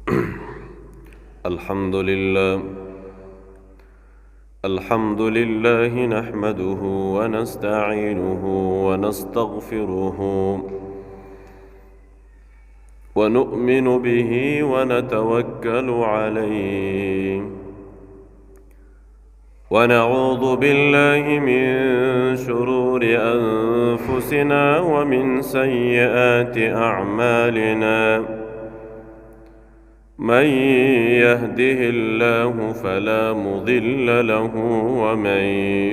الحمد لله نحمده ونستعينه ونستغفره ونؤمن به ونتوكل عليه ونعوذ بالله من شرور أنفسنا ومن سيئات أعمالنا من يهده الله فلا مضل له ومن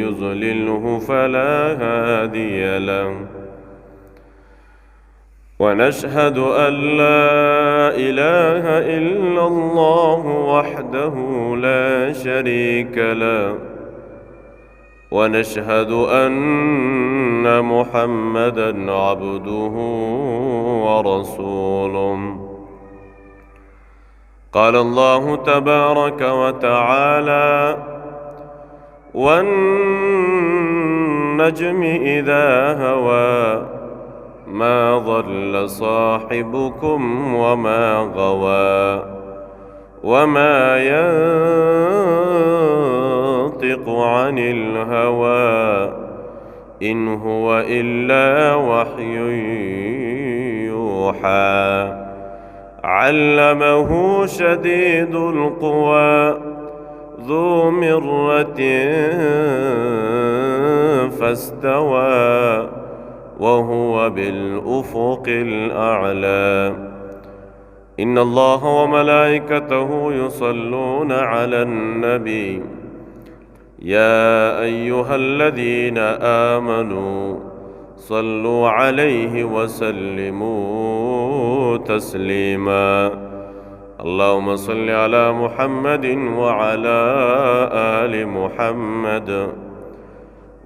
يضلله فلا هادي له ونشهد أن لا إله إلا الله وحده لا شريك له ونشهد أن محمدًا عبده ورسوله. قال الله تبارك وتعالى: والنجم إذا هوى ما ضل صاحبكم وما غوى وما ينطق عن الهوى إن هو إلا وحي يوحى علمه شديد القوى ذو مرة فاستوى وهو بالأفق الأعلى. إن الله وملائكته يصلون على النبي يا أيها الذين آمنوا صلوا عليه وسلموا تسليما. اللهم صل على محمد وعلى آل محمد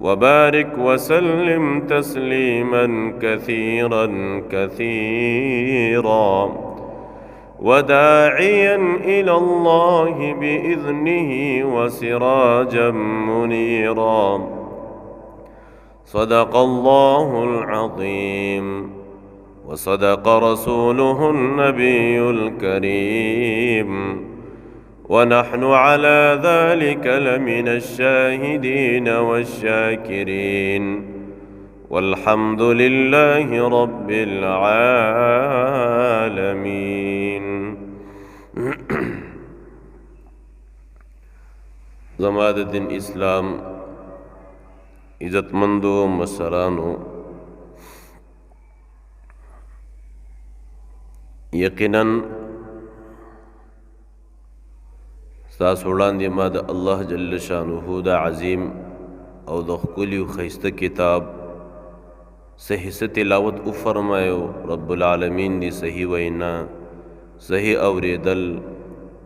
وبارك وسلم تسليما كثيرا كثيرا وداعيا إلى الله بإذنه وسراجا منيرا. صدق الله العظيم وصدق رسوله النبي الكريم ونحن على ذلك لمن الشاهدين والشاكرين والحمد لله رب العالمين. زماد الدين اسلام عزت مندو مسرانو، یقیناً ستاسو وړاندې ما د الله جل شانه د عظیم او د ښکلي ښایسته کتاب صحیح څه تلاوت وفرمایو. رب العالمین دی صحیح وینا صحیح اوریدل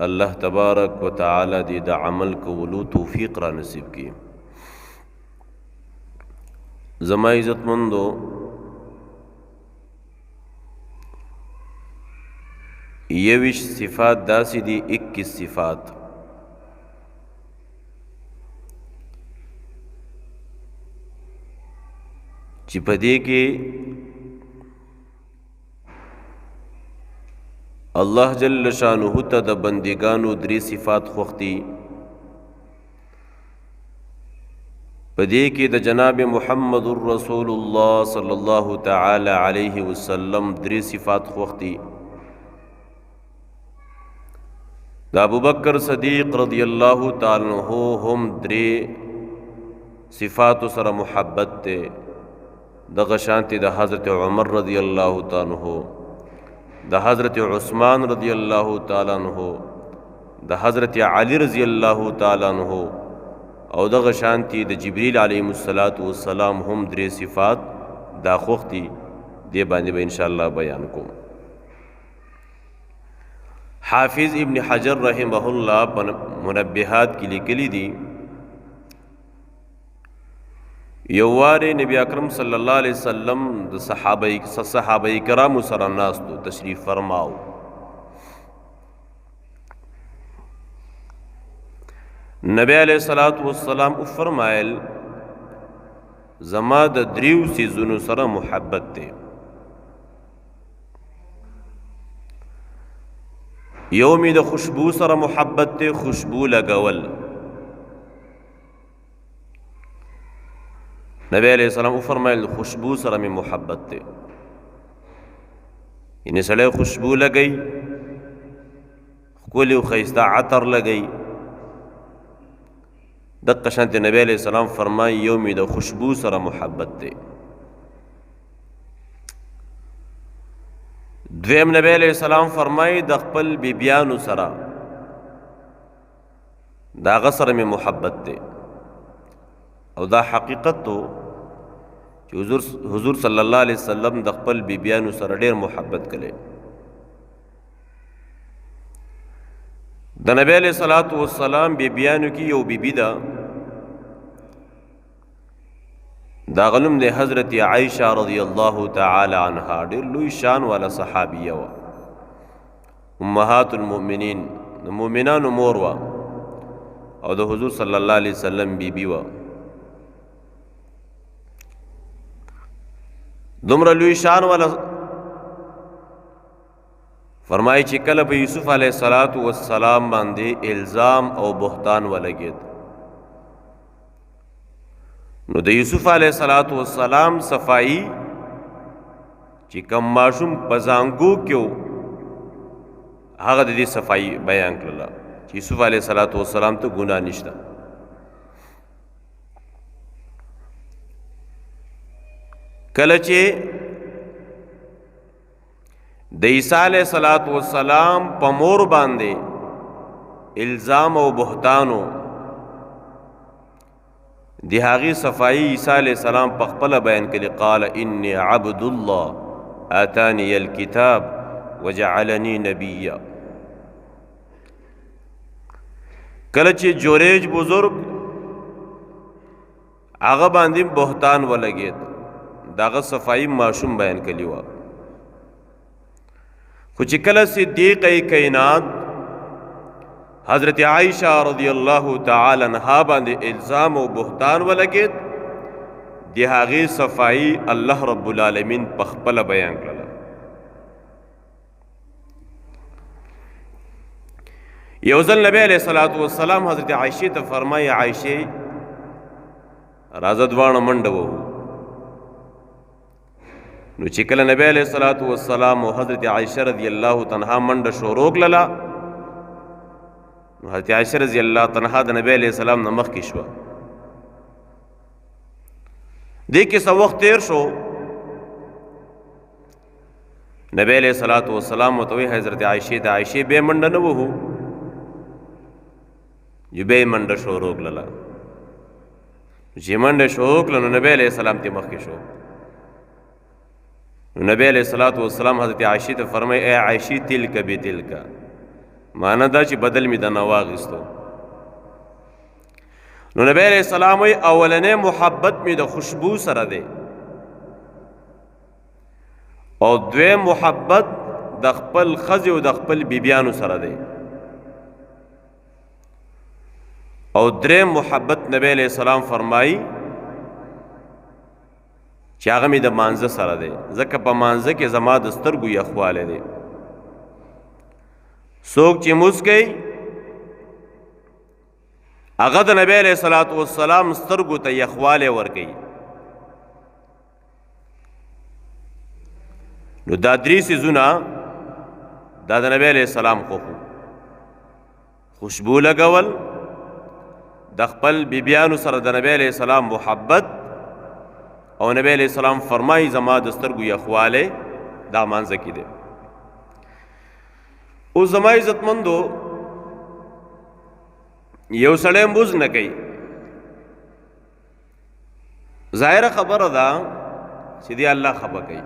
الله تبارک و تعالی دی د عمل کولو توفیق را نصیب کی. زما عزتمندو، یوش صفات داسی دی 21 صفات چې په دې کې الله جل شانه ته د بندګانو 3 صفات خوښتي. په دې کې د جناب محمد رسول الله صلی الله تعالی علیه وسلم 3 صفات خوښتي. د ابوبکر صدیق رضی الله تعالی عنہ هم 3 صفات سره محبت ته. د غشانتی د حضرت عمر رضی الله تعالی عنہ، د حضرت عثمان رضی الله تعالی عنہ، د حضرت علی رضی الله تعالی عنہ او د غشانتی د جبرئیل علیه السلام هم 3 صفات دا خوښتي. دی باندې به ان شاء الله بیان کوم. حافظ ابن حجر رحمه الله منبهات کی لیکلی دی، یووارے نبی اکرم صلی اللہ علیہ وسلم د صحابہ کرام سره ناستو تشریف فرماو. نبی علیہ الصلوۃ والسلام فرمایل زما د 3 سيزونو سره محبت ته. یو می د خوشبو سره محبت ته خوشبو لګول. نبی علیہ السلام فرمایل خوشبو سره می محبت ته، یعنی سړی خوشبو لګئی، ښکلی او ښایسته عطر لګئی. دقه شانتې نبی علیہ السلام فرمایي یو می د خوشبو سره محبت ته. دویم نبی علیہ السلام فرمایي د خپل بیبیانو سره د هغه سره مې محبت دی. او دا حقیقت تو چې حضور صلی الله علیه وسلم د خپل بیبیانو سره ډېر محبت کړي. د نبی علیہ الصلوۃ والسلام بیبیانو کې یو بیبی ده، دا غلم د حضرت عائشہ رضی الله تعالی عنها، ډېر لوی شان والا صحابیه وه، امهات المؤمنین، د مؤمنانو مور وه او د حضور صلی الله علیه وسلم بیبی وه. دومره لوی شان والا فرمایي چې کله په یوسف علیه السلام باندې الزام او بهتان ولګېد، نو د یوسف علیه السلام صفائی چې کم ماشوم په زانګو کې و هغه د دې صفائی بیان کړله چې یوسف علیه السلام ته ګناه نشته. کله چې د عیسی علیه السلام په مور باندې الزام او بهتانو دی هغې صفائی عیسی علیہ السلام په خپله بیان کړي، قال انی عبد الله آتانی الکتاب وجعلنی نبیا. کله چې جوریج بزرگ هغه باندې بهتان ولګېد، داغه صفائی ماشوم بیان کړي وه. خو چې کله صدیقه کائنات حضرت عائشہ رضی اللہ تعالی عنہا باندې الزام او بهتان ولګېد، د هغې صفائی الله رب العالمین په خپله بیان کړله. یو ځل نبی علیہ السلام حضرت عائشې ته فرمایي عائشې راځه دواړه منډه ووهو. نو چې کله نبی علیہ السلام او حضرت عائشہ رضی الله عنها منډه شروع کړله، حضرت عائشہ رضی اللہ عنہا د نبی علیہ السلام نه مخکې شوه. دې کې څه وخت تیر شو، نبی علیہ السلام ورته وایي حضرت عائشې ته عائشې بې منډه نه وهو، چې بې منډه شروع کړله. چې منډه شروع کړله نو نبی علیہ السلام ته مخکې شو. نو نبی علیہ السلام حضرت عائشې ته فرمایي اے عائشې تلک بتلک، معنی دا چې بدل می د نه واغېستو. نو نبی علیہ السلام وی اولنې محبت می د خوشبو سره دی، او دویم محبت د خپل ښځې او د خپل بیبیانو سره دی، او دریم محبت نبی علیہ السلام فرمایي چې هغه می د مانځه سره دی، ځکه په مانځه کې زما د سترګو یخوالی دی. څوک چې مونځ کوي هغه د نبی علیہ السلام سترګو ته یخوالی ورکوي. نو دا درې څیزونه دا د نبی علیہ السلام خوښو: خوشبو لګول، د خپل بیبیانو سره د نبی علیہ السلام محبت، او نبی علیہ السلام فرمایي زما د سترګو یخوالی دا مانځه کې دی. او زما عزتمندو یو سړی مونځ نه کوي، ظاهره خبره ده چې دی الله خفه کوي.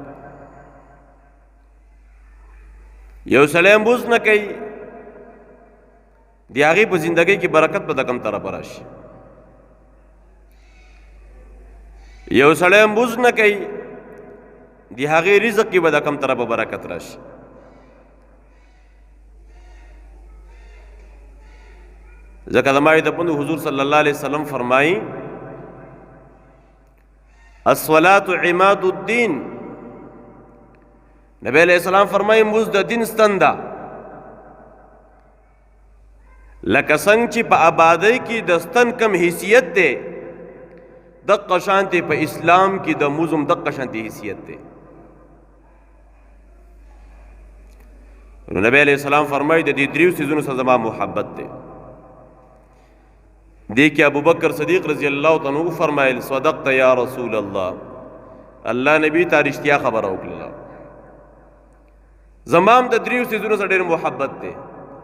یو سړی مونځ نه کوي، د هغې په زندګۍ کې برکت به د کوم طرفه راشي. یو سړی مونځ نه کوي، د هغې رزق کې به د کوم طرفه برکت راشي. ځکه زما عزتمندو حضور صلی الله علیه وسلم فرمایي الصلاة عماد الدین. نبی علیہ السلام فرمایي مونځ د دین ستن ده. لکه څنګه چې په آبادۍ کې د ستن کم حیثیت دی دقه شانتې په اسلام کې د مزم دقه شانتې حیثیت دی. نو نبی علیہ السلام فرمایي د دې دریو څیزونو سره زما محبت دی. دې کې ابوبکر صدیق رضی الله تعالی عنہ فرمایل صدقت یا رسول الله، الله نبی ته رښتیا خبره وکړه، زمام د دریو څیزونو سره ډېر محبت دی.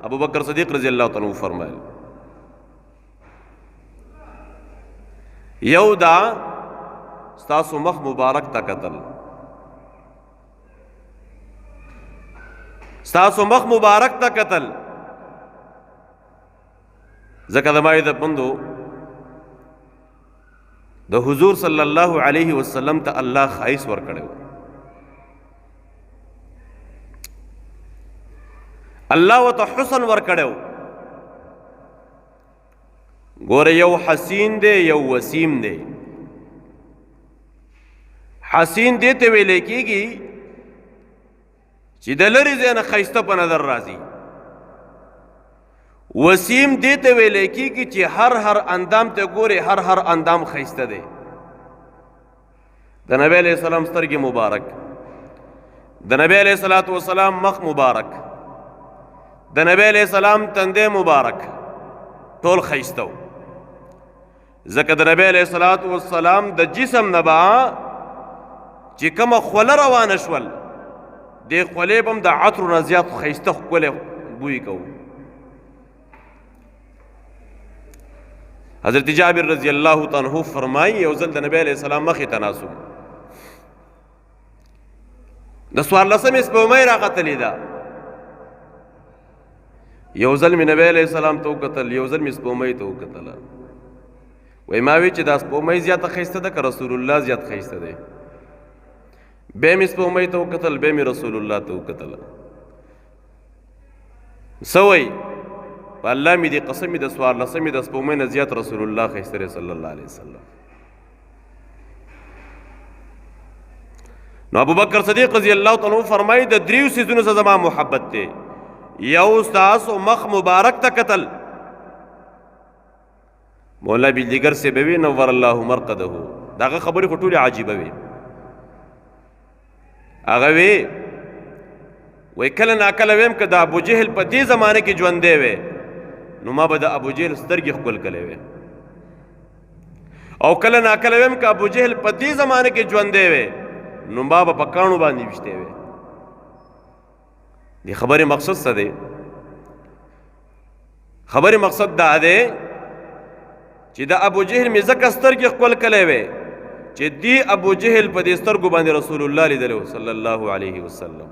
ابوبکر صدیق رضی الله تعالی عنہ فرمایل یو دا ستاسو مخ مبارک تا قتل، ستاسو مخ مبارک تا قتل، ځکه زما د پندو د حضور صلی الله علیه وسلم ته الله خایس ورکړو، الله وته حسن ورکړو. ګوره یو حسین دی یو وسیم دی. حسین دی ته ویل کېږي چې د لرې ځای نه ښایسته په نظر راځي. وسیم دی ته ویل کېږي چې هر اندام ته ګورې هر اندام ښایسته دی. د نبی علیہ السلام سترګې مبارک، د نبی علیہ السلام مخ مبارک، د نبی علیہ السلام تندی مبارک، ټول ښایسته و. ځکه د نبی علیہ السلام د جسم نه به چې کومه خوله روانه شول دې خولې به هم د عطرو نه زیات ښایسته ښکلی بوی کوو. حضرت جابر رضی الله تعالی عنہ فرمایي یو ځل د نبی علیہ السلام مخې ته ناست وم، د څوارلسمې سپوږمۍ راختلې ده. یو ځل مې نبی علیہ السلام ته وکتل، یو ځل مې سپوږمۍ ته وکتله. وایي ما وی چې دا سپوږمۍ زیاته ښایسته ده که رسول الله زیات ښایسته دی؟ بیا مې سپوږمۍ ته وکتل، بیا مې رسول الله ته وکتله. څه وایي؟ په الله مې دې قسم مې د څوارلسمې د سپوږمۍ نه زیات رسول الله ښایسته دی صلی الله علیه وسلم. نو ابوبکر صدیق رضی الله تعالی عنہ فرمایي د دریو څیزونو سره زما محبت دی. یو ستاسو مخ مبارک ته قتل، مولا بیلدیګر سے به وی نور الله مرقده، داغه خبرې خو ټولې عجیبه وي. هغه وی کله ناکله ویم که د ابو جهل په دې زمانه کې ژوندی وی نو ما به د ابو جهل سترګې ښکل کړې وی، او کله ناکله ویم که ابو جهل په دې زمانه کې ژوندی وی نو ما به په کاڼو باندې ویشتی وی. دې خبرې مقصد څه دی؟ خبرې مقصد دا دی چې د ابو جهل مې ځکه سترګې ښکل کړی وی چې دی ابو جهل په دې سترګو باندې رسول الله لیدلی و صلی الله علیه وسلم،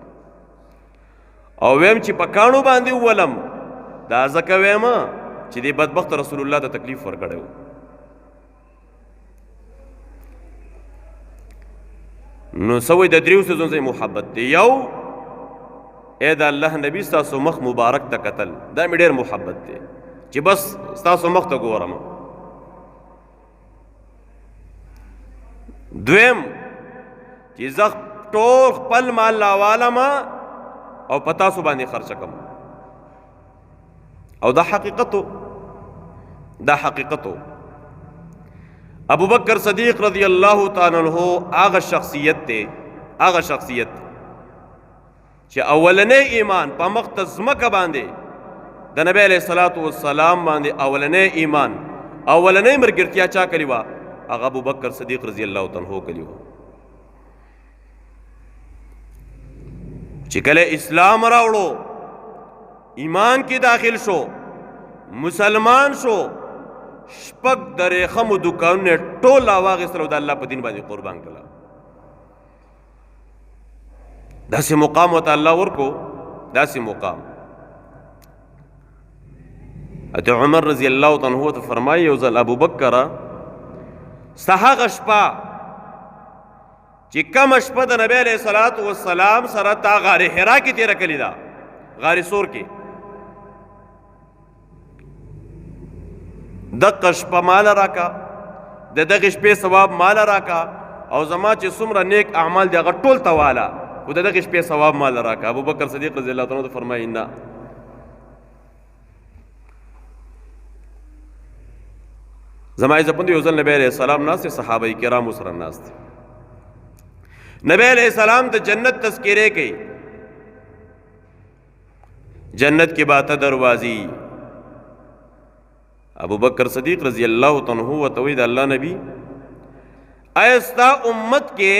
او ویم چې په کاڼو باندې وولم دا ځکه ویم چې دې بدبخت رسول الله ته تکلیف ورکړی و. نو څه وایي د دریو څیزونو سره محبت دی. یو ای د الله نبی ستاسو مخ مبارک ته قتل، دا مې ډېر محبت دی چې بس ستاسو مخ ته ګورم. دویم چې زه ټول خپل مال راوالم او په تاسو باندې خرچه کړم، او دا حقیقتو ابوبکر صدیق رضی الله تعالی عنہ هغه شخصیت دی چې اولنې ایمان په مخ ته ځمکه باندې د نبی علیہ السلام باندې اولنې ایمان اولنې ملګرتیا چا کړې وه؟ هغه ابوبکر صدیق رضی الله تعالی عنہ کړې وه. چې کله اسلام راوړو، ایمان کې داخل شو، مسلمان شو، شپږ د ریخمو دوکانونه ټول راواغېستل او د الله په دین باندې قربان کړه. داسې مقام ورته الله ورکو، داسې مقام. حضرت عمر رضی الله تعالی عنہ ته فرمایي یو ځل ابوبکره ستا هغه شپه چې کومه شپه د نبی علیہ السلام سره تا غار حرا کې تېره کړې ده، غار سور کې، دغه شپه مال راکا، د دغه شپې ثواب مال راکا، او زما چې څومره نیک اعمال دي هغه ټول تواله او د دغه شپې ثواب مال راکا. ابوبکر صدیق رضی الله تعالی عنہ فرمایي نه، زما عزت مند یو ځل نبی علیہ السلام ناست دي، صحابه کرامو سره ناست دي. نبی علیہ السلام د جنت تذکرے کوي، جنت کې باته دروازې. ابو بکر صدیق رضی اللہ عنہ وتوی د الله نبی ایستا امت کې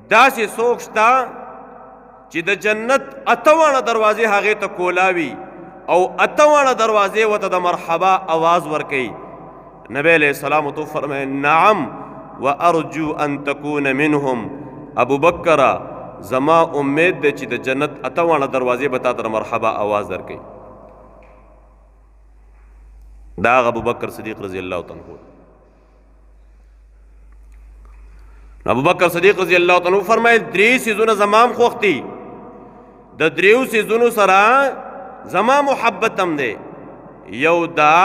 داسې څوک شته چې د جنت اتوانه دروازې هغه ته کولاوي او اتوانه دروازې وته د مرحبا आवाज ورکي. نبی علیہ السلام تو فرمائے نعم وارجو ان تكون منهم. ابو بکر زما امید ده چې د جنت اتوانه دروازې به تا ته مرحبا आवाज درکي. دا ابو بکر صدیق رضی اللہ عنہ. ابو بکر صدیق رضی اللہ عنہ فرمائے درې سيزونه زمام خوختي، د دریو سيزونو سره زما محبت هم ده. یو دا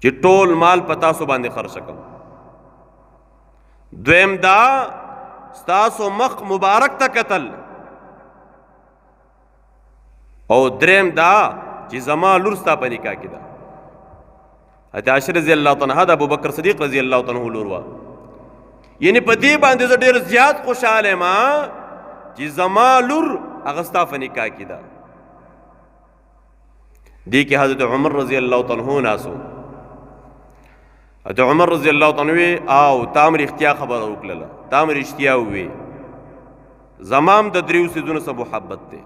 چې ټول مال پتا سو باندې خرچ کړم، دویم دا ستاسو مخ مبارک ته قتل، او دریم دا چې زما لور ستا په نکاح کې ده. حضرت عائشہ رضی اللہ عنہا د ابو بکر صدیق رضی اللہ عنہ لور وا. یعنی په دې باندې زه ډېر زیات خوشاله ما چې زما لور هغه ستا په نکاح کې ده. دې کې حضرت عمر رضی اللہ عنہ ناسو. حضرت عمر رضی اللہ عنہ او تام رښتیا خبره وکړه، تام رښتیا وې زمام د دریو سيزونو سره محبت ده،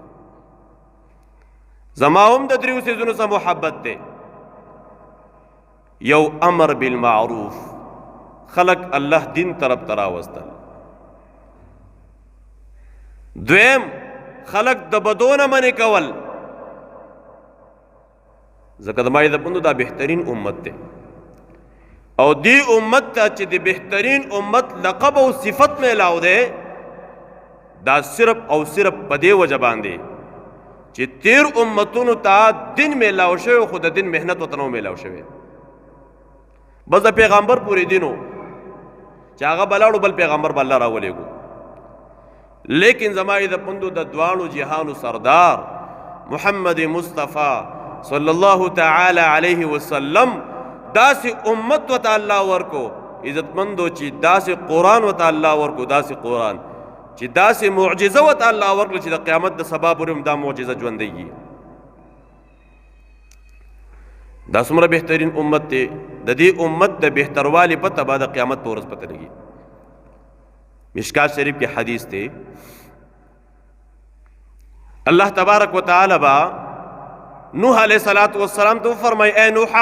زما هم د دریو سيزونو سره محبت ده. یو امر بالمعروف، خلق الله دین طرف تراوستل. دویم خلق د بدون منی کول. ځکه د مای د پوندو دا بهترین امت ده، او دی امت ته چې د بهترین امت لقب او صفت میلاو ده، دا صرف او صرف په دې وجه باندې چې تیر امتونو ته دین میلاو شوی، خو د دین مهنت ورته نو میلاو شوی. بس د پیغمبر پورې دینو چې هغه بلاړو بل پیغمبر به الله راولېږو. لیکن زما د پوندو د دواړو جهانو سردار محمد مصطفی صلی الله تعالی علیه وسلم داسې امت وته الله ورکو عزتمندو، چې داسې قرآن وته الله ورکو، داسې قرآن چې داسې معجزه وته الله ورکړه چې د قیامت د سبا پورې هم دا معجزه ژوندۍ. دا څومره بهترین امت دی. د دې امت د بهتروالي پته به د قیامت په ورځ پته لګي. مشکات شریف کې حدیث دی، الله تبارک وتعالی با نوح علیہ الصلوۃ والسلام ته فرمای اے نوح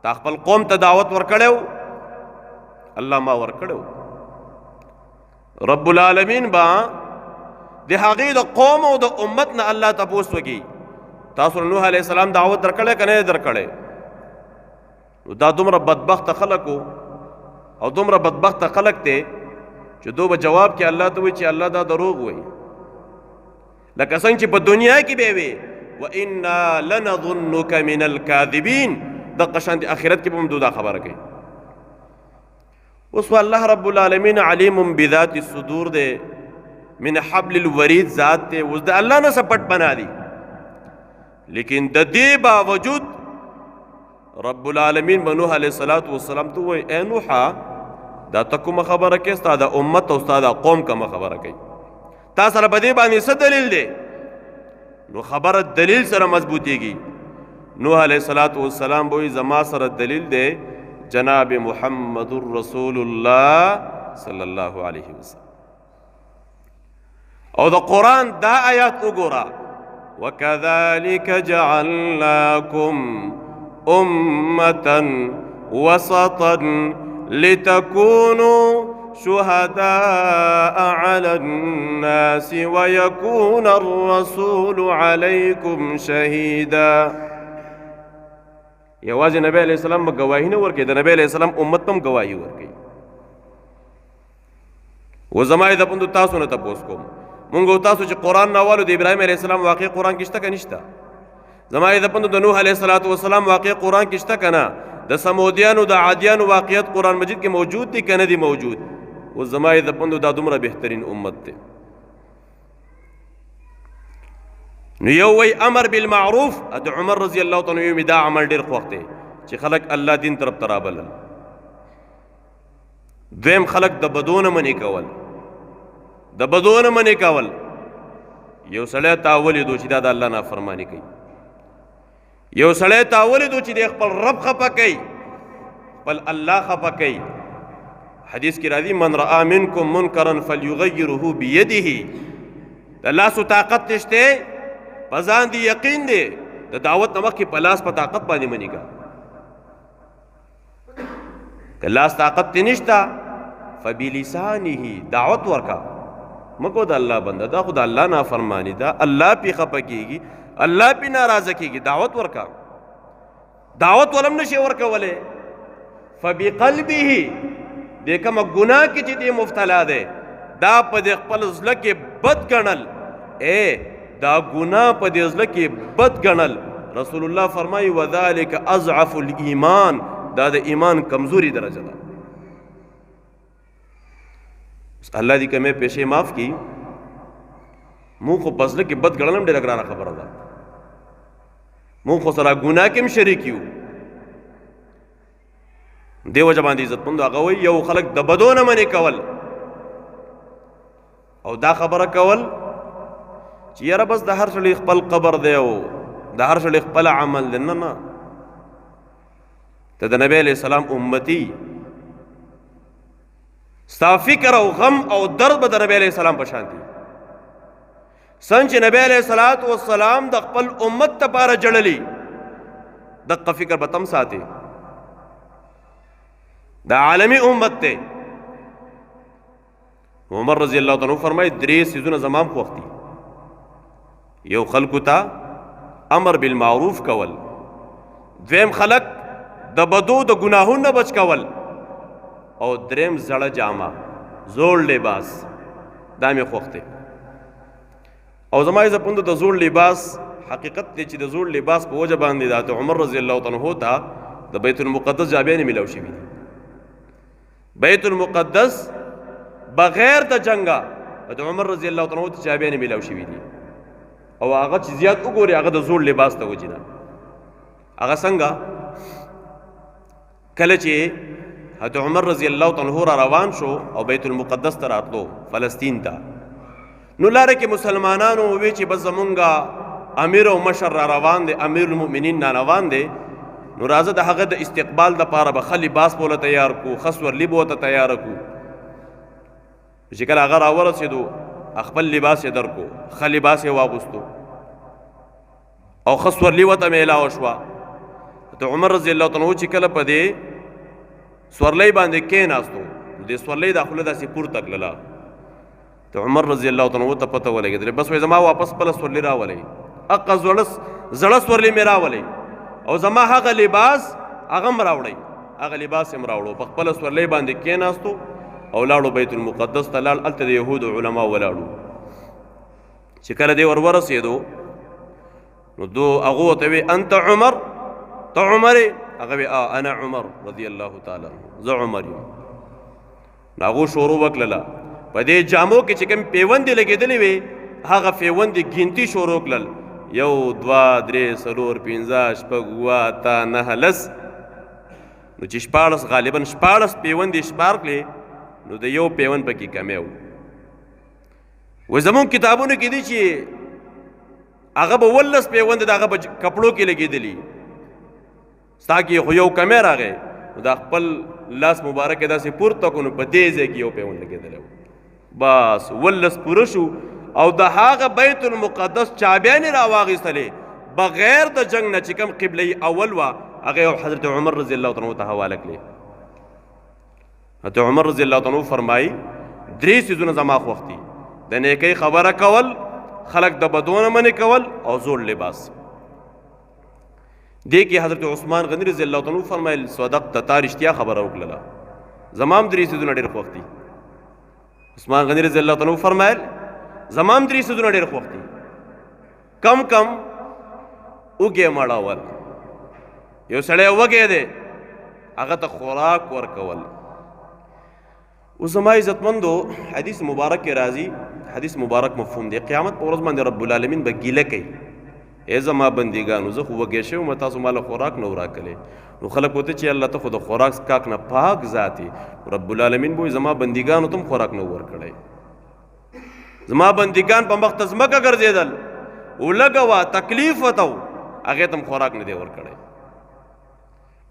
تا خپل قوم ته دعوت ورکړو. الله ما ورکړو. رب العالمین با د هغې د قوم او د امت نه الله تپوس وکي تاسو نوح علیہ السلام دعوت درکړی که نه درکړی؟ دا دومره بدبخت خلق او دومره بدبخت خلق دی چې دو به جواب کې الله ته وایي چې الله دا دروغ وایي، لکه څنګه چې په دنیا کې به وي وَإِنَّا لَنَظُنُّكَ مِنَ الْكَاذِبِينَ، دغه شان د آخرت کې به هم دا خبره کوي. اوس الله رب العالمین علیم بذات الصدور دی، من حبل الورید ذات دی، اوس د الله نه څه پټ بنا دی. لیکن د دې باوجود رب العالمین به نوح علیہ السلام ته وایي اے نوح دا ته کومه خبره کوې؟ ستا د امت او ستا د قوم کومه خبره کوي؟ تا سره په دې باندې څه دلیل دی؟ نو خبره دلیل سره مضبوطیږي. نوح علیہ السلام به وایي زما سره دلیل دی جناب محمد رسول الله صلی الله علیه وسلم. او د قرآن دا آیات وګوره وَكَذَلِكَ جَعَلْنَاكُمْ أُمَّةً وَسَطًا لِتَكُونُوا شُهَدَاءَ عَلَى النَّاسِ وَيَكُونَ الرَّسُولُ عَلَيْكُمْ شَهِيدًا. یوازې نبی علیہ السلام به گواهی نه ورکوي، د نبی علیہ السلام امت هم گواهی ورکوي. و زما د پوندو تاسو نه تپوس کوم، مونږ تاسو چې قرآن ناوالو د ابراهیم علیہ السلام واقع قرآن کې شته که نشته؟ زما د پوندو د نوح علیہ السلام واقع قرآن کې شته که نه؟ د سمودیانو د عادیانو واقعیت قرآن مجید کې موجود دي که نه دي موجود؟ و زما د پوندو دا دومره بهترین امت دی. نو یو وی امر بالمعروف د عمر رضی الله تعالی عنہ دا عمل ډیر خوښ دی چې خلک الله دین طرف ته رابلل. دویم خلک د بدونه منی کول. د بدونه منی کول یو سړی تاولی دو چې دا د الله نافرمانی کوي، یو سړی تاولی دو چې د خپل رب خفه کوي، خپل الله خفه کوي. حدیث کې راځي من رأى منکم منکرا فلیغیره بیده. د لاسو طاقت نشته په ځان دی یقین دی د دعوت نه مخکې په لاس په طاقت باندې منی کا. که لاس طاقت تی نشتا فبلسانه دعوت ورکا مکو د الله بنده دا خود الله نافرمانی دا الله پی خفه کیږي الله پی ناراضه کیږي دعوت ورکا. دعوت ولم نشي ورکوله فبقلبه دې کوم ګناه کې چې دې مبتلا ده دا په دې خپل زړه کې بد ګڼل دا ګناه په دې زړه کې بد ګڼل. رسول الله فرمایي وذلک اضعف الایمان دا د ایمان کمزوری درجه ده. الله دې کمه پیشه معاف کی مو خو پزله کې بد ګڼلم ډېر ګرانه خبره ده. مو خو سره ګناه کې شریک یو دیو جبان دي عزت مند هغه وی یو خلق د بدونه منی کول او دا خبره کول چې یاره بس د هر شړي خپل قبر دی او د هر شړي خپل عمل دی. نه ته د نبی علیہ السلام امتی ستا فکر او غم او درد به د نبی علیہ السلام په شان دي. څنګه چې نبی علیہ الصلوۃ والسلام د خپل امت لپاره جړلی دغه فکر به تم ساتي. دا عالمی امت ته عمر رضی الله تعالی عنہ فرمای درې سيزونه زمام خو وختي یو خلکو ته امر بالمعروف کول، دویم خلق د بدو د گناهونو بچ کول او دریم زړه جامه زوړ لباس دا مې خوښته. او زما یې زپوند د زوړ لباس حقیقت دی چې د زوړ لباس په وجه باندې د عمر رضی الله تعالی عنہ ته د بیت المقدس جابې نه ملو شي. بیت المقدس بغیر د جنگا د عمر رضی الله تعالی عنہ ته جابې نه ملو شي دي او هغه چې زیات وګوري هغه د زوړ لباس ته وجینا. هغه څنګه کله چې حضرت عمر رضی الله تعالی عنہ روان شو او بیت المقدس ته راتلو فلسطین ته، نو لاره کې مسلمانانو وی چې بس زمونږه امیر او مشر را روان دي، امیر المؤمنین نه روان دي، نو راځه د هغه د استقبال د پاره به خلی باس بوله تیار کو، خسور لیبو ته تیار کو. چې کله هغه راورسېدو خپل لباس یې درکو، خلی لباس یې واغوستو او خسور لیوه ته میلاو شوه. د عمر رضی الله تعالی عنہ چې کله په دې سورلی باندې کېناستو د سورلی د خوله داسې پورته کړله، د عمر رضی الله تعالی عنہ ته پته ولګېدله بس وایي زما واپس خپله سورلی راولئ، هغه زړه سورلی مې راولئ او زما هغه لباس هغه م راوړئ. هغه لباس یې م راوړو، په خپله سورلی باندې کېناستو او لاړو بیت المقدس ته لاړ. هلته د یهودو علما ولاړو. چې کله دې ور ورسېدو نو دو هغه ورته وی انت عمر، ته عمر یې؟ هغه وی انا عمر رضی الله تعالی عنہ، زه عمر یم. نو هغو شروع وکړله په دې جامو کې چې کوم پیوندې لګېدلې وې هغه پیوندې ګنتي شروع کړل، 1 2 3 4 5 6 7 8 9 10. نو چې 14 غالبا 14 پیوندې شمار کړلې نو د یو پیوند پکې کمی و. و زمون کتابونو کې دي چې هغه به 19 پیوند د هغه کپړو کې لګېدلي، ستا کې خو یو کمی راغی نو دا خپل لاس مبارک داسې پورته کړو نو په دې ځای کې یو پیوند لګېدلی و. بس 19 پوره شو او د هغه بیت المقدس چابیانې راواخیستلې بغیر د جنگ نه چې کوم قبله اول وه هغه یو حضرت عمر رضی الله تعالی عنہ ته حواله کړې. حضرت عمر رضی الله تعالی عنہ فرمایي 3 څیزونه زما خوښ دي، د نیکۍ خبره کول، خلق د بدونه منې کول او زوړ لباس. دې کې حضرت عثمان غنی رضی الله تعالی عنہ فرمایل صدقت، تا رښتیا خبره وکړله، زمام 3 څیزونه ډېر خوښ دي. عثمان غنی رضی الله تعالی عنہ فرمایل زمام 3 څیزونه ډېر خوښ دي. کم اوږې مړول، یو سړی وږی دی هغه ته خوراک ورکول. اوس زما عزتمندو حدیث مبارک کې راځي، حدیث مبارک مفهوم دی، قیامت په ورځ باندې رب العالمین به ګیله کوي ای زما بندګانو زه خو وږی شوم تاسو ماله خوراک نه راکړی نو خلک وته چې الله ته خو د خوراک سکاک نه پاک ذاتي رب العالمین بوي زما بندګانو تم خوراک نه ورکړی زما بندګان په مخ تزمکه ګرځیدل ولګوا تکلیف وتاو هغه تم خوراک نه دی ورکړی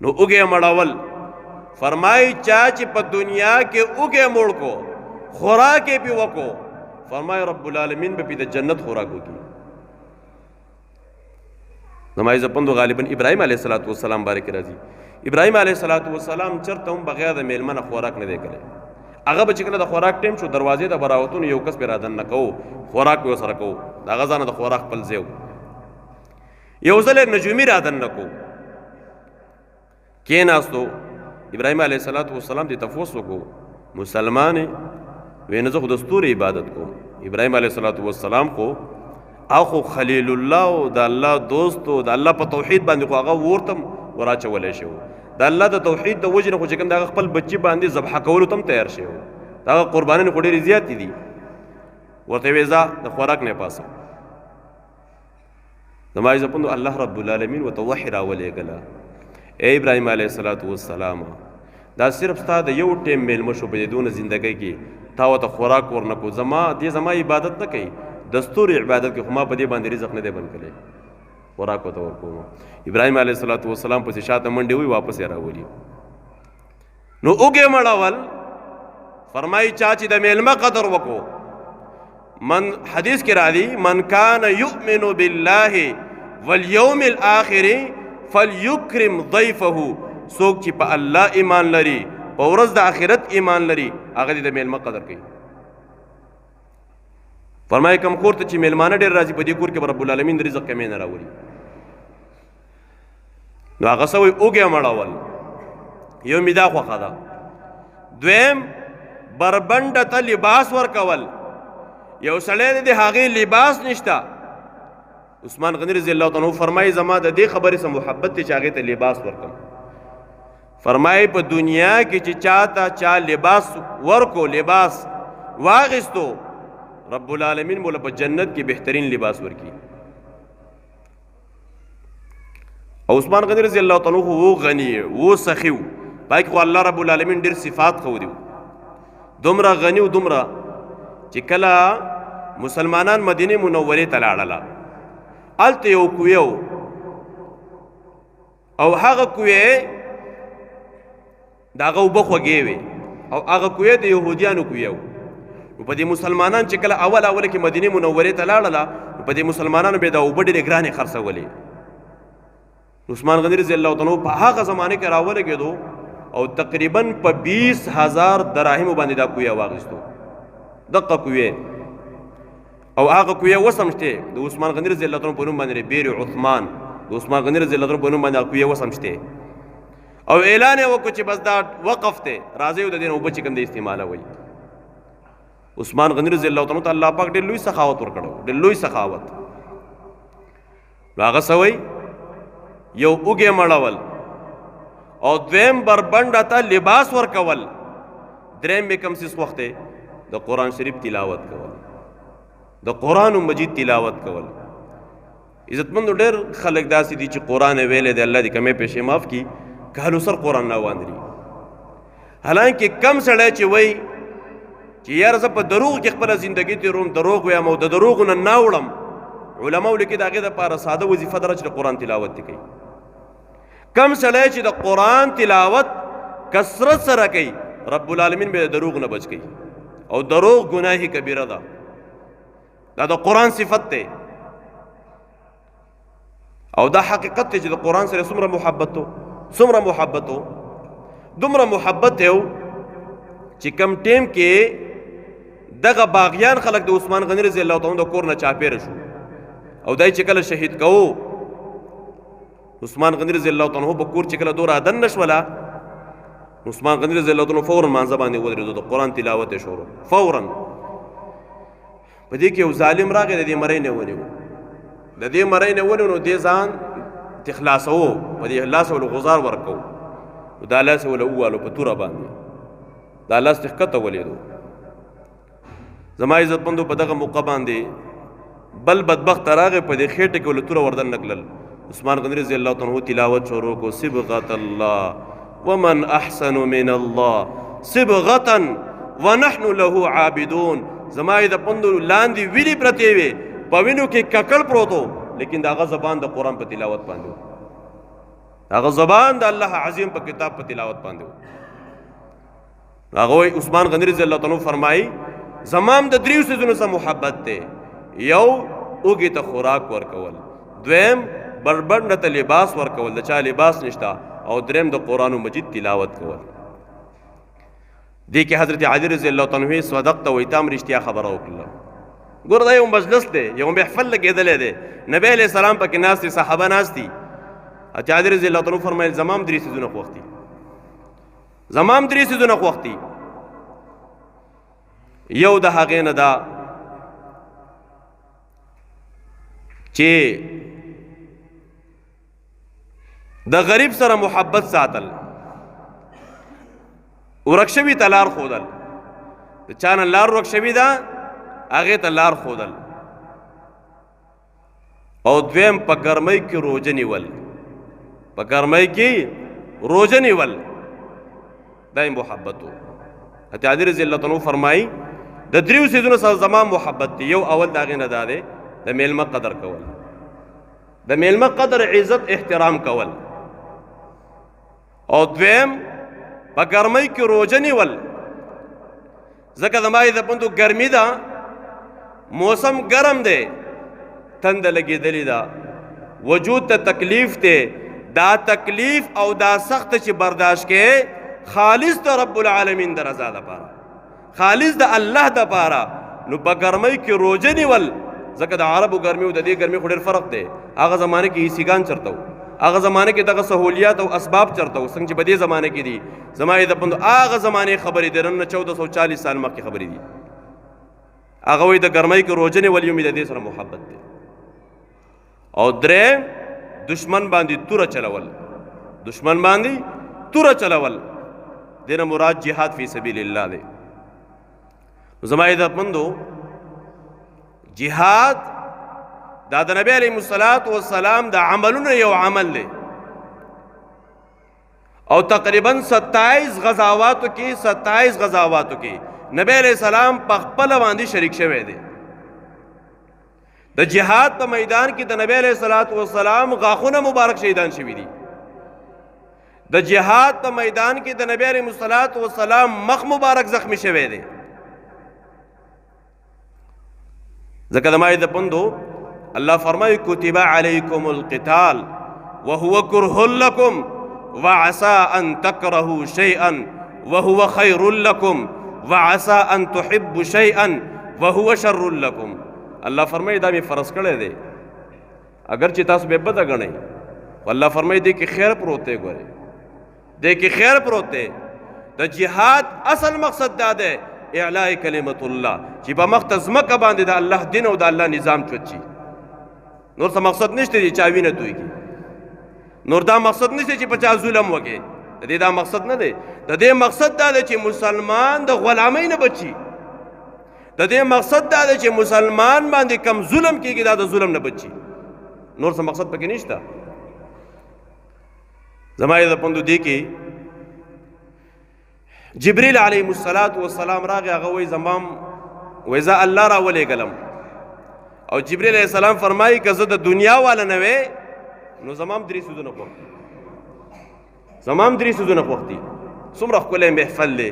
نو اوګه مړاول فرمای چا چې په دنیا کې اوګه موړ کو خوراک پی وکو فرمای رب العالمین به په جنت خوراک وکي نماز پندو غالبا ابراهیم علیه السلام بارک راځي ابراهیم علیه السلام چرته هم بغیر د میلمنه خوراک نه دی کړی هغه به چې کله د خوراک ټیم شو دروازې ته براوتون یو کس به رادن نه کوو خوراک به ورسره کوو د هغه ځانه د خوراک خپل ځای یو ځل نجومي رادن نه کوو کېناستو ابراهیم علیه السلام دې تفوس وکړو مسلمان وی نه زه خو د ستوري عبادت کوم ابراهیم علیه السلام خو اخو خلیل الله او د الله دوست او د الله په توحید باندې خو هغه ورتم وراچولی شو د الله د توحید د وجې نه خو چې کوم د هغه خپل بچي باندې ذبحه کولو ته هم تیار شوی د هغه قربانۍ خو ډېرې زیاتې دي ورته یې ویې ځه د خوراک نه یې پاسه زما عزتمندو الله رب العالمین ورته وحي راولېږله ای ابراهیم علیه السلام دا صرف ستا د یو ټیم میلمه شو په دې دونه زندګۍ کې تا ورته خوراک ورنه کو زما عبادت نه کوي دستور عبادت کې خو ما په دې باندې رزق نه دی بند کړی خوراک ورته ورکوم ابراهیم علیه السلام پسې شاته منډې وي واپس یې راولي نو اوګې مړول فرمایي چا چې د میلمه قدر وکړو من حدیث کې راځي من کان یؤمن بالله والیوم الاخر فلیکرم ضیفه څوک چې په الله ایمان لري په ورځ د آخرت ایمان لري هغه د میلمه قدر کوي فرمایي کوم کور ته چې میلمانه ډېر راځي په دې کور کې به رب العالمین د رزق کمی نه راولي نو هغه څه وایي اوږې مړول یو مې دا خوښه ده دویم بربنډه ته لباس ورکول یو سړی د هغې لباس نشته عثمان غني رضی الله عنه فرمایي زما د دې خبرې سره محبت دی چې هغې ته لباس ورکم فرمایي په دنیا کې چې چاته چا لباس ورکو لباس واغستو رب العالمین مولا په جنت کې بهترین لباس ورکی او عثمان غنی رضی الله تعالی عنہ و غنی و سخیو پای خو الله رب العالمین ډیر صفات خو دیو دومره غنی او دومره چې کله مسلمانان مدینه منوره ته لاړل الته یو کویو او هغه کوی داغه وبخوږي وي او هغه کوی د يهوديانو کویو په دې مسلمانان چې کله اول کې مدینه منوره ته لاړل په دې مسلمانانو به دا وبډې ګرانې خرڅولې عثمان غنی رضی الله تعالی په هغه زمانه کې راولګېدو او تقریبا په 20,000 دراهم باندې دا کوی واغستو دقه کوی او هغه کوی وسمشته د عثمان غنی رضی الله تعالی په نوم باندې بیر عثمان د عثمان غنی رضی الله تعالی په نوم باندې کوی وسمشته او اعلان وکړ چې بس دا وقف ته راځي د دین او بچ کم د استعماله وي عثمان غنی رضی الله تعالی الله پاک ډېر لوی سخاوت ورکړو ډېر لوی سخاوت هغه سوی یو اوګه مړول او دویم بربنډه ته لباس ورکول دریم به کم سیس وخت د قران شریف تلاوت کول د قران مجید تلاوت کول عزتمند ډېر خلک داسې دي چې قران ویلې د الله دې کمې پېښې معاف کی کالو سر قران نه واندري حالانکه کم سړی چې وای چې یار زه په دروغ کې خپل ژوندۍ تیروم دروغ وایم او د دروغ نه ناوړم علماء لیکي دا غي د پاره ساده وظیفه درچ د قران تلاوت کوي کم سړی چې د قران تلاوت کثرت سره کوي رب العالمین به دروغ نه بچ کوي او دروغ گناه کبیره ده دا د قران صفت ده او دا حقیقت چې د قران سره څومره محبت دومره محبت یو چې کم ټیم کې دغه باغیان خلک د عثمان غنی رضی الله تعالی د کور نه چاپېره شو او دای چې کله شهید کوو عثمان غنی رضی الله تعالی په کور چې کله دور ادن نشولا عثمان غنی رضی الله تعالی فورا مانځه باندې ودرېدو د قران تلاوت یې شروع فورا په دې کې یو ظالم راغی د دې مړی نه ونیو نو دې ځان تخلاصو په دې لاس ول غزار ورکو دا لاس ول اوالو په توره باندې دا لاس تخکته ولیدو زما عزت مندو په دغه موقع باندې بل بدبخت راغه په دې خېټه کې ولتور وردن نکلل. عثمان غنی رضی الله تعالی عنہ تلاوت شروع کو صبغۃ الله ومن احسن من الله صبغۃ ونحن له عابدون. زما د پندو لاندې ویلي پرتی وي په وینو کې ککړ پروتو لیکن داغه زبان د قران په تلاوت باندې داغه زبان د الله عظیم په کتاب په تلاوت باندې. هغه عثمان غنی رضی الله تعالی عنہ فرمایي زمام د دریو سيزونو سره محبت ته یو اوګه ته خوراک ورکول، دویم بربند ته لباس ورکول د چا لباس نشتا، او دریم د قران مجید تلاوت کول. دې کې حضرت علی رضی الله تعالی عنہ صدقت و ایتام رښتیا خبره وکړه. ګور دا یو مجلس دی، یو محفل لګیدل دی، نبی علیہ السلام پکې ناس دي، صحابه ناس دي. علی رضی الله تعالی عنہ فرمایل زمام درې سيزونه وختي، زمام درې سيزونه وختي. یو د هغې نه دا چې د غریب سره محبت ساتل، ورک شوي ته لار ښودل، د چا نه لار ورک شوي ده هغې ته لار ښودل. او دویم په ګرمۍ کې روژه نیول، په ګرمۍ کې روژه نیول دا یې محبت و. حضرت علی رضی الله تعالی عنہ فرمایي د دریو سيزونو سره زما محبت دی. یو اول د هغې نه دا دی د میلمه قدر کول، د میلمه قدر عزت احترام کول. او دویم په ګرمۍ کې روژه نیول، ځکه زما د پندو ګرمي ده، موسم ګرم دی، تنده لګېدلې ده، وجود ته تکلیف دی. دا تکلیف او دا سخت چې برداشت کې خالص د رب العالمین د رضا دپاره، خالص د الله دپاره، نو په ګرمۍ کې روژه نیول. ځکه د عربو ګرمي او د دې ګرمي خو ډېر فرق دی. هغه زمانه کې ایسیګان چرته وو، هغه زمانه کې دغه سهولیات او اسباب چرته وو څنګه چې په دې زمانه کې دي. زما د پندو هغه زمانې خبرې دي، نن 1440 سال مخکې خبرې دي. هغه وایي د ګرمۍ کې روژه نیول یو مې د دې سره محبت دی. او درې دشمن باندې توره چلول، دشمن باندې توره چلول، دینه مراد جهاد فی سبیل الله دی. زما د پندو جهاد دا د نبی علیه الصلاۃ والسلام د عملونو یو عمل دی. او تقریبا 27 غزواتو کې نبی علیہ السلام په خپل باندې شریک شوی دی. د جهاد په میدان کې د نبی علیہ الصلوۃ والسلام غاخونه مبارک شهیدان شوی دي. د جهاد په میدان کې د نبی علیہ الصلوۃ والسلام مخ مبارک زخمی شوی دی. ځکه د مایده پندو الله فرمایي کتب علیکم القتال وهو کرہ لکم وعسى ان تكرهوا شيئا وهو خير لكم وعسى ان تحبوا شيئا وهو شر لكم. الله فرمایي دا می فرض کړی دی، اگر چې تاسو به بد غنئ، الله فرمایي دې کې خیر پروت دی. ګوره دې کې خیر پروت دی. د جهاد اصل مقصد دا دی اعلاء کلمت الله، چې په مختص مکه باندې د الله دین او د الله نظام چوچی. نور څه مقصد نشته دی چا وینه دوی کی، نور دا مقصد نشته چې په چا ظلم وکړي. د دې دا مقصد نه دی. د دې مقصد دا دی چې مسلمان د غلامۍ نه بچي. د دې مقصد دا دی چې مسلمان باندې کم ظلم کیږي، دا د ظلم نه بچي. نور څه مقصد پکې نشته. زما د پندو دی کې جبريل علیه السلام راغی، هغه وایي زمام وایي الله را ولېږلم. او جبريل علیه السلام فرمایي که زه د دنیا والا نه وې نو زمام درې سيزونه خوښ، زمام درې سيزونه خوښ دي. څومره ښکلی محفل دی،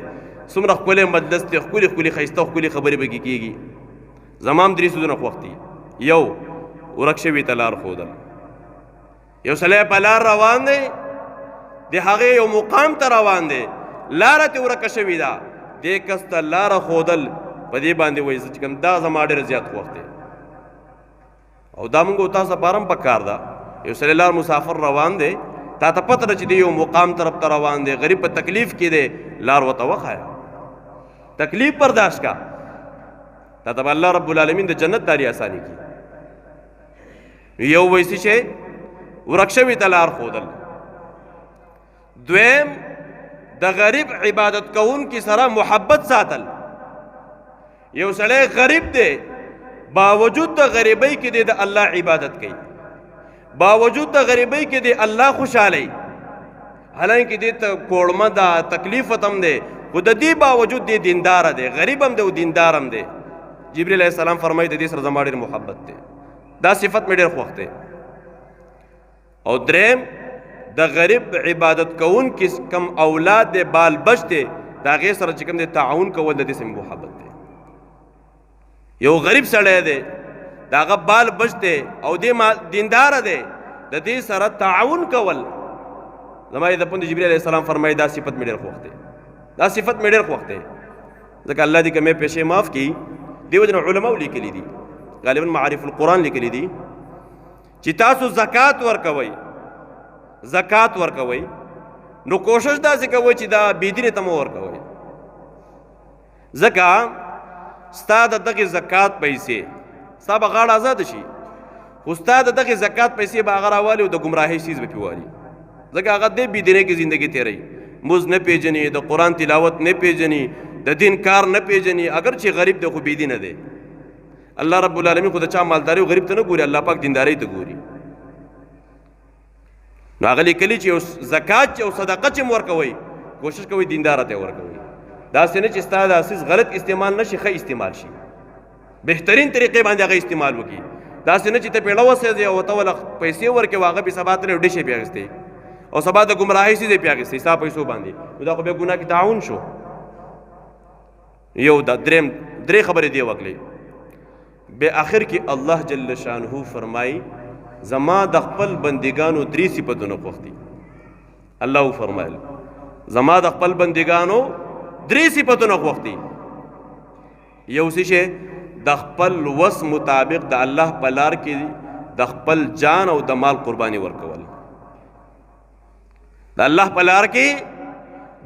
څومره ښکلی مجلس دی، ښکلي ښکلي ښایسته ښکلي خبرې پکې کېږي. زمام درې سيزونه خوښ دي. یو ورک شوي ته لار ښودل. یو سړی په لار روان دی، د هغې یو مقام ته روان دی، لاره ترې ورکه شوې ده، دې کس ته لاره ښودل، په دې باندې وایي چې کوم دا زما ډېر زیات خوښ دی. او دا موږ تاسو لپاره هم پکار ده. یو سړی لار مسافر روان دی، تا ته پته ده چې دی یو مقام طرف ته روان دی، غریب په تکلیف کې دی، لار ورته وښایه، تکلیف برداشت کا، تا ته به الله رب العالمین د جنت داري اساني کړي. یو وایي چې ورک شوي ته لار ښودل. دویم د غریب عبادت کوونکي سره محبت ساتل. یو سړی غریب دی، باوجود د غریبۍ کې د الله عبادت کوي، باوجود د غریبۍ کې د الله خوشحالي، حالانکه دې ته کوړمه دا تکلیف هم دی، خو د دې باوجود دې دیندار دی، غریب هم دی او دیندار هم دی. جبرئیل علیہ السلام فرمایي د دې سره زما ډېر محبت دی، دا صفت مې ډېر خوښ دی. او دریم د غریب عبادت کوونکي کم اولاد دی، بال بچ دی، د هغې سره چې کوم دی تعاون کول د دې سره محبت دی. یو غریب سړی دی، د هغه بال بچ دی او دې دینداره دی، د دې سره تعاون کول زما د پوند جبرئیل علیہ السلام فرمایي دا صفت مې ډېر خوښ دی، دا صفت مې ډېر خوښ دی. ځکه الله دې که مې پیسې معاف کړي، دې وجه نه علماو لیکلي دي، غالبا معارف القرآن لیکلي دي چې تاسو زکات ورکوئ، زکات ورکوئ نو کوشش داسې کوئ چې دا بېدینې ته مه ورکوئ. ځکه ستا د دغې زکات پیسې ستا به غاړه ازاده شي، خو ستا د دغې زکات پیسې به هغه راوالي او د ګمراهۍ څیز به پې والي. ځکه هغه دې بېدینۍ کې زندګي تېروي، مونځ نه پېژني، د قرآن تلاوت نه پېژني، د دین کار نه پېژني، اگر چې غریب دی خو بېدینه دی. الله رب العالمین خو د چا مالداري او غریب ته نه ګوري، الله پاک دیندارۍ ته ګوري. نو هغه لیکلي چې یو زکات چې او صدقه چې م ورکوئ، کوشش کوئ دینداره ته یې ورکوئ. داسې نه چې ستا دا اساس غلط استعمال نه شي، ښه استعمال شي، بهترین طریقې باندې هغه استعمال وکړي. داسې نه چې ته پیړه وسېځې او ته ول پیسې ورکې، او هغه بې سبا ته ډېشې پې اخیستې او سبا د ګمراهۍ څیزې پې اخیستې ستا پیسو باندې، نو دا خو بیا ګناه کې تعاون شو. یو دا درې خبرې دې وکړې. بے آخر کې الله جل شانه فرمایي زما د خپل بندگانو 3 صفتونه خوښ دي. الله فرمایل زما د خپل بندگانو 3 صفتونه خوښ دي. یو څه شی د خپل وس مطابق د الله په لار کې د خپل جان او د مال قرباني ورکول، د الله په لار کې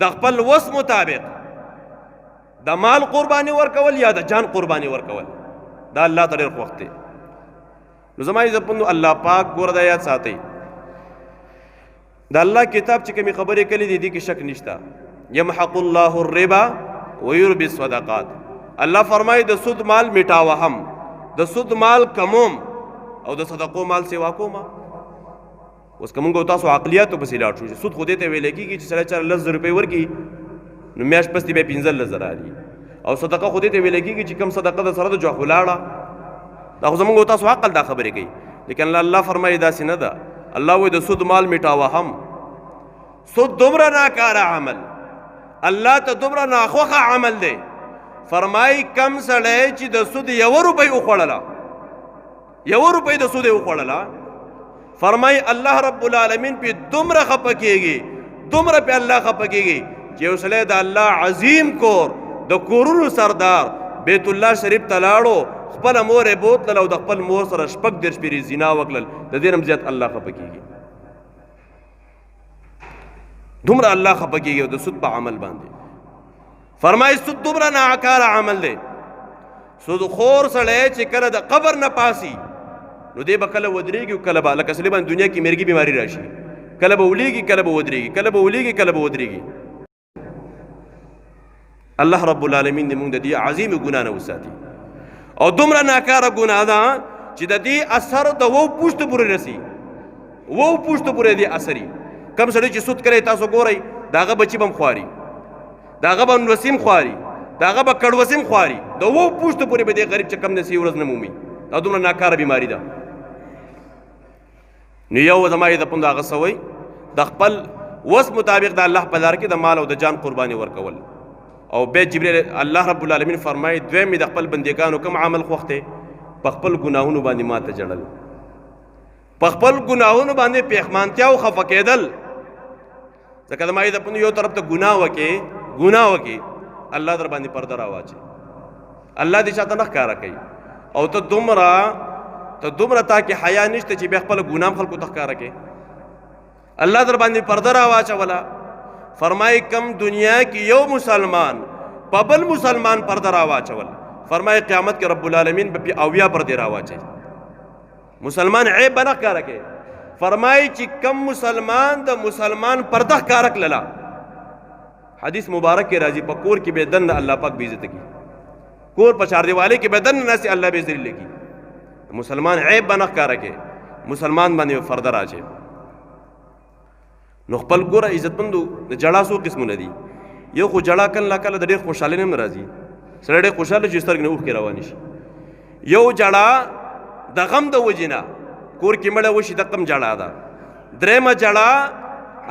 د خپل وس مطابق د مال قرباني ورکول یا د جان قرباني ورکول، دا الله ته ډېر خوښ دی. نو زما عزتمندو الله پاک ګوره دا یاد ساتئ، د الله کتاب چې کومې خبرې کلي دي دې کې شک نشته. یمحق الله الربا ویربي الصدقات. الله فرمایي د سود مال میټاوه هم، د سود مال کموم او د صدقو مال سیوا کومه. اوس که موږ تاسو عقلیاتو پسې لاړ شو چې سود خو دې ته ویلی کېږي چې سړی چا 10,000 روپۍ ورکړي نو میاشت پسې بیا 15,000 رالي، او صدقه خو دې ته ویلی کېږي چې کوم صدقه د سره د جوخ ولاړه، دا خو زموږ تاسو عقل دا خبرې کوي. لیکن الله فرمایي داسې نه ده. الله وایي د سود مال میټاوه هم. سود دومره ناکاره عمل، الله ته دومره ناخوښه عمل دی. فرمایي کم سړی چې د سود 1 روپۍ وخوړله، 1 روپۍ د سود یې وخوړله، فرمایي الله رب العالمین پې دومره خفه کېږي، دومره پې الله خفه کېږي چې یو سړی د الله عظیم کور د کورونو سردار بیت الله شریف ته لاړو، خپله مور یې بوتلل او د خپل مور سره 36 پیرې زنا وکړل، د دې نه زیات الله خفه کېږي. دومره الله خفه کېږي د سود په عمل باندې. فرمایي سود دومره ناکاره عمل دی. سود خور سړی چې کله د قبر نه پاسي نو دی به کله ودرېږي او کله به لکه سړي باندې دنیا کې مرګي بیماري راشي، کله به ولیږي کله به ودرېږي، کله به ولیږي کله به ودرېږي. الله رب العالمین دې موږ د دې عظیم ګناه نه وساتي. او دومره ناکاره ګناه ده چې د دې اثر د 2 پوښتو پورې رسي، 2 پوښتو پورې دې اثري. کم سړی چې سود کوي تاسو ګورئ د هغه بچي به هم خواري، د هغه به نوسیم خواري، د هغه به کډوسیم خواري، د 2 پوښتو پورې به دې غریب چې کم نسي ورځ نه مومي. دا دومره ناکاره بیماري ده. نو یو زما د پوند هغه سوی د خپل وس مطابق د الله په لار کې د مال او د جان قرباني ورکول. او بیا جبرئیل الله رب العالمین فرمایي دویم د خپل بندګانو کوم عمل خوښ دی؟ په خپل ګناهونو باندې ماته جړل، په خپل ګناهونو باندې پښیمانتیا او خفه کېدل. ځکه د مایې د پوند یو طرف ته ګناه وکې الله در باندې پرده راواچي، الله دې چاته نه ښکاره کوي، او ته دومره تا کې حیا نشته چې بیا خپل ګناه خلکو ته ښکاره کوي. الله در باندې پرده راواچوله. فرمایي کم دنیا کې یو مسلمان په بل مسلمان پرده راواچول، فرمایي قیامت کې رب العالمین به 80 پردې راواچي، مسلمان عیب به نه ښکاره کوي. فرمایي چې کم مسلمان د مسلمان پرده ښکاره کړله، حدیث مبارک کې راځي په کور کې به دننه الله پاک بې عزته کوي، کور په چاردیوالۍ کې به دننه ناستې الله به ذلیل کړي. مسلمان عیب به نه ښکاره کې، مسلمان باندې فرده راچې. نو خپل ګوره عزتمندو د جړا څو قسمونه دي. یو خو جړا کله کله د ډېر خوشحالۍ نه هم راځي، سړی ډېر خوشحاله چې سترګې نه اوښکې روانې شي. یو جړا د غم د وجې نه کور کې مړه وشي د غم جړا ده. درېیمه جړا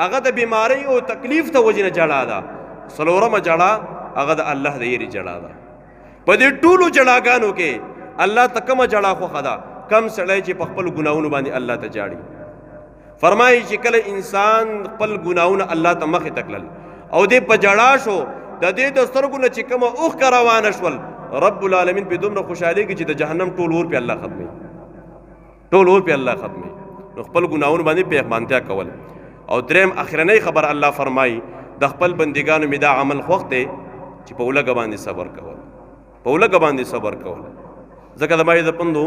هغه د بیمارۍ او تکلیف ته وجې نه جړا ده. څلورمه جړا هغه د الله د یېرې جړا ده. په دې ټولو جړاګانو کې الله ته کومه جړا خوښه ده؟ کم سړی چې په خپل ګناهونو باندې الله ته جاړي. فرمایي چې کله انسان خپل ګناهونه الله ته مخې ته کړل او دې په جړا شو، د دې د سترګو نه چې کومه اوښکه روانه شول، رب العالمین په دومره خوشحالېږي چې د جهنم ټول اور پې الله ختموي، ټول اور پې الله ختموي. نو خپل ګناهونو باندې پښیمانتیا کول. او درېیم اخرنۍ خبر الله فرمایي د خپل بندګانو مې دا عمل خوښ دی چې په ولږه باندې صبر کول، په ولږه باندې صبر کول. ځکه د مایې د پندو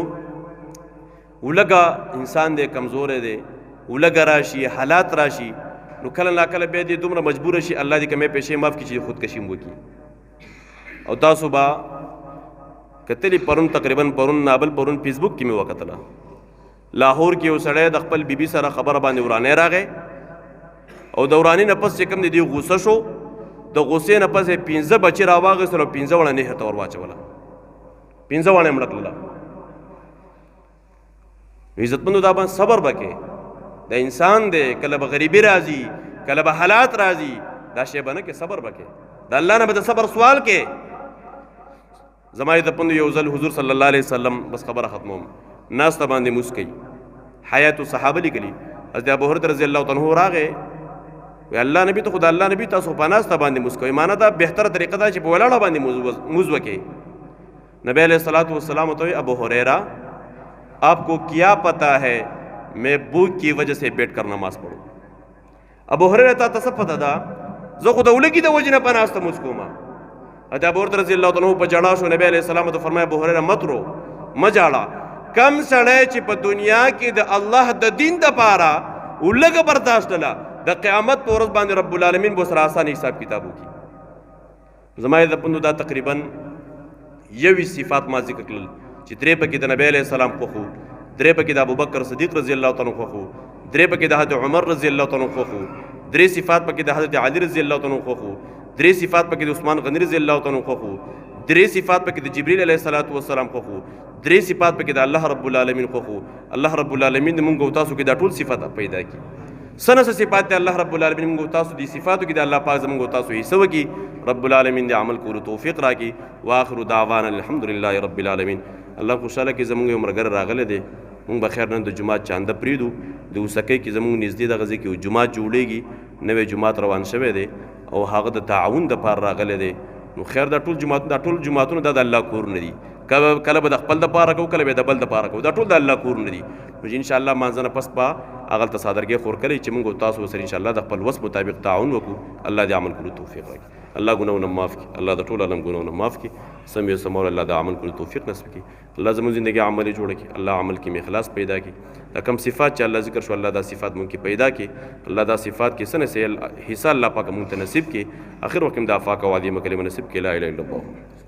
ولږه انسان دی کمزوری دی، ولږه راشي حالات راشي نو کله نا کله بیا دې دومره مجبوره شي الله دې کمې پیسې معاف کړي چې خودکشي هم وکړي. او تاسو به کتلی پرون تقریبا پرون نابل پرون فیسبوک کې مې وکتله، لاهور کې یو سړی د خپل بیبي سره خبره باندې ورانې راغی او د ورانې نه پس چې کوم دی غوسه شو، د غوسې نه پس 15 بچي راواغېستل او 15 وړه نهر ته ور واچوله، 15 وړه یې مړه کړله. عزتمندو دا باندې صبر وکړئ. د انسان دی کله به غریبي راځي، کله به حالات راځي، دا شی به نه کې صبر وکړئ. د الله نه به د صبر سوال کې. زما د پندو یو ځل حضور صلی الله علیه وسلم بس خبره ختموم، ناسته باندې موسکی حیات الصحابه لیکلي. حضرت ابو هريره رضی الله تعالی عنہ راغی، وی الله نبی ته خدا الله نبی تاسو په ناسته باندې موسکی، معنی دا بهتره طریقه ده چې په ولاړه باندې موز وکړي. نبی علیہ الصلوۃ والسلام ته ابو هريره آپ کو کیا پتہ ہے میں بھوک کی وجہ سے بیٹھ کر نماز پڑھوں. ابو هريره ته څه پته ده زه خو د ولږې د وجې نه په ناسته موز کومه. حضرت ابو هريره رضی الله تعالی عنہ په جړا شو، نبی علیہ السلام ته فرمایا ابو هريره مت رو، مه جاړه. کم سړی چې په دنیا کې د الله د دین دپاره ولږه برداشت کړله، د قیامت په ورځ باندې رب العالمین به سره آسان حساب کتاب وکړي. زما د پندو دا تقریبا 21 صفات ما ذکر کړل چې 3 پکې د نبی علیہ السلام خوښو، 3 پکې د ابوبکر صدیق رضی الله تعالی عنہ خوښو، 3 پکې د حضرت عمر رضی الله تعالی عنہ خوښو، 3 صفات پکې د حضرت علی رضی الله تعالی عنہ خوښو، 3 صفات پکې د عثمان غنی رضی الله تعالی عنہ خوښو، 3 صفات پکې د جبرئیل علیه السلام خوښو، 3 صفات پکې د الله رب العالمین خوښو. الله رب العالمین موږ او تاسو کې دا ټول صفات پیدا کړي. سنه صفات د الله رب العالمین موږ تاسو دي صفاتو کې د الله پاک زموږ تاسو حصہ وکي. رب العالمین دې عمل کولو توفیق راکړي. واخر دعوانا الحمدلله رب العالمین. الله خوشاله کې زموږ عمر ګر راغله دي، موږ بخیر نن د جمعه چانده پریدو د وسکه کې زموږ نږدې د غزي کې جمعه جوړيږي، نوې جمعه روان شوه دي او هغه د تعاون د پار راغله دي. نو خیر دا ټول جمعهونه د الله کور نه دي، کله به د خپل د پاره کو، کله به د بل د پاره کو، دا ټول د الله کور نه دي. نو ان شاء الله مانځنه پس با اغل تصادرګي خور کړي چې موږ تاسو سره ان شاء الله د خپل وس مطابق تعاون وکړو. الله دې عمل کولو توفیق راکړي. الله ګناونه معاف کړي، الله د ټول عالم ګناونه معاف کړي. سمې سمور الله د عمل کولو توفیق نصیب کړي. الله زموږ ژوندۍ عملي جوړ کړي. الله عمل کې اخلاص پیدا کړي. دا کم صفات چې الله ذکر شو، الله دا صفات مونږ کې پیدا کړي. الله دا صفات کې سنه سه حصہ الله پاک مونږ ته نصیب کړي. اخر وخت د افاق او عظیم کلمه نصیب کړي. لا اله الا الله.